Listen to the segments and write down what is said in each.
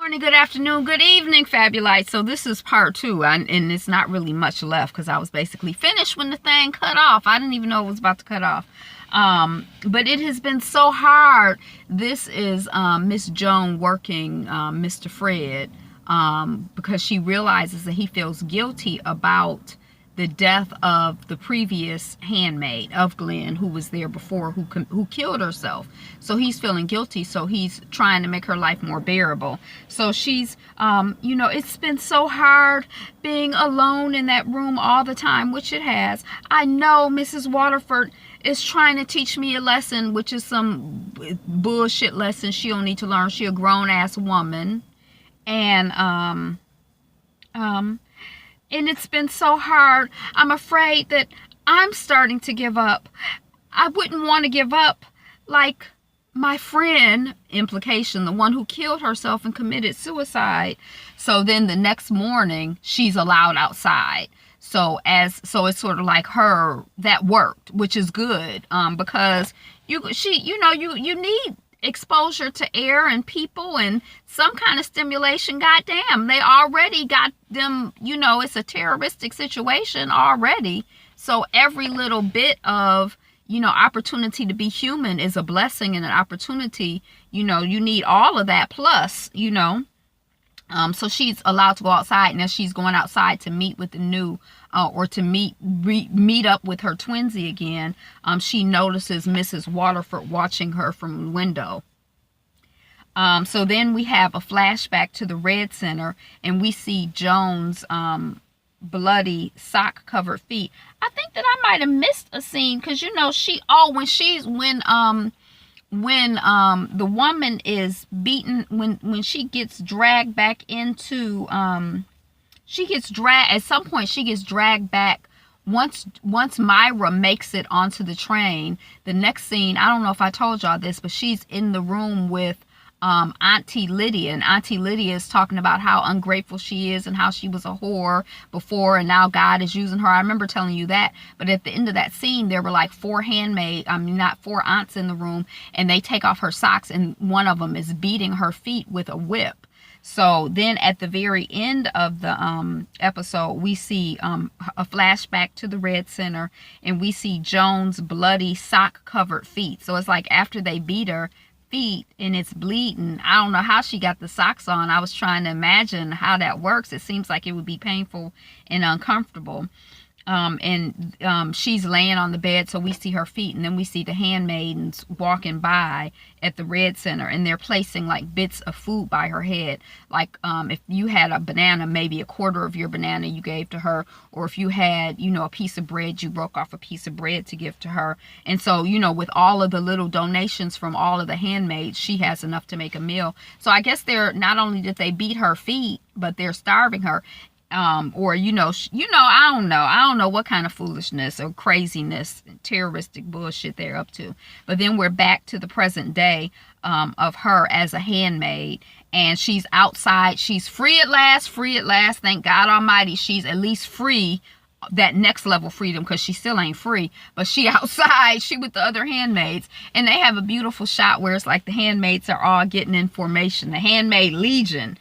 Morning, good afternoon, good evening, Fabulites. So this is part 2, and it's not really much left because I was basically finished when the thing cut off. I didn't even know it was about to cut off. But it has been so hard. This is Miss Joan working Mr. Fred because she realizes that he feels guilty about the death of the previous handmaid of Glenn, who was there before, who killed herself. So he's feeling guilty, so he's trying to make her life more bearable. So she's you know, it's been so hard being alone in that room all the time, which it has. I know Mrs. Waterford is trying to teach me a lesson, which is some bullshit lesson she don't need to learn. She a grown-ass woman. And it's been so hard. I'm afraid that I'm starting to give up. I wouldn't want to give up like my friend, implication, the one who killed herself and committed suicide. So then the next morning, she's allowed outside. So it's sort of like her, that worked, which is good, because you need exposure to air and people and some kind of stimulation. Goddamn, they already got them, you know, it's a terroristic situation already. So every little bit of, you know, opportunity to be human is a blessing and an opportunity. You know, you need all of that plus, you know. So she's allowed to go outside, and as she's going outside to meet with the new, or to meet up with her twinsy again, she notices Mrs. Waterford watching her from the window. So then we have a flashback to the Red Center, and we see Joan's bloody sock-covered feet. I think that I might have missed a scene, because, you know, when the woman is beaten, when she gets dragged back into, at some point she gets dragged back. Once Myra makes it onto the train, the next scene, I don't know if I told y'all this, but she's in the room with Auntie Lydia, and Auntie Lydia is talking about how ungrateful she is and how she was a whore before and now God is using her. I remember telling you that. But at the end of that scene, there were like 4 aunts in the room, and they take off her socks, and one of them is beating her feet with a whip. So then at the very end of the episode, we see a flashback to the Red Center, and we see Joan's bloody sock covered feet. So it's like after they beat her feet and it's bleeding. I don't know how she got the socks on. I was trying to imagine how that works. It seems like it would be painful and uncomfortable. She's laying on the bed, so we see her feet, and then we see the handmaidens walking by at the Red Center, and they're placing like bits of food by her head. Like if you had a banana, maybe a quarter of your banana you gave to her, or if you had, you know, a piece of bread, you broke off a piece of bread to give to her. And so, you know, with all of the little donations from all of the handmaids, she has enough to make a meal. So I guess they're, not only did they beat her feet, but they're starving her. Or, you know, I don't know what kind of foolishness or craziness, terroristic bullshit they're up to. But then we're back to the present day, of her as a handmaid, and she's outside. She's free at last, thank God Almighty. She's at least free, that next level freedom, because she still ain't free, but she outside, she with the other handmaids, and they have a beautiful shot where it's like the handmaids are all getting in formation, the handmaid legion.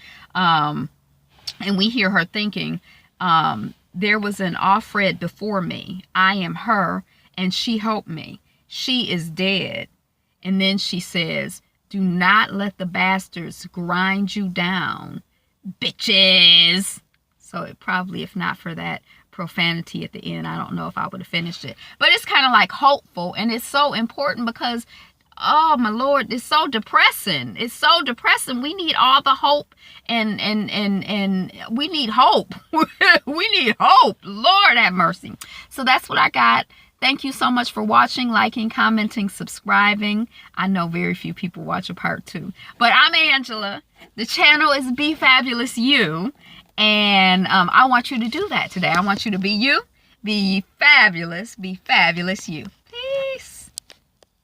And we hear her thinking, there was an Offred before me. I am her, and she helped me. She is dead. And then she says, do not let the bastards grind you down, bitches. So it probably, if not for that profanity at the end, I don't know if I would have finished it. But it's kind of like hopeful, and it's so important because, oh my Lord, it's so depressing. It's so depressing. We need all the hope, and we need hope. We need hope. Lord have mercy. So that's what I got. Thank you so much for watching, liking, commenting, subscribing. I know very few people watch a part 2, but I'm Angela. The channel is Be Fabulous You, and I want you to do that today. I want you to be you, be fabulous you.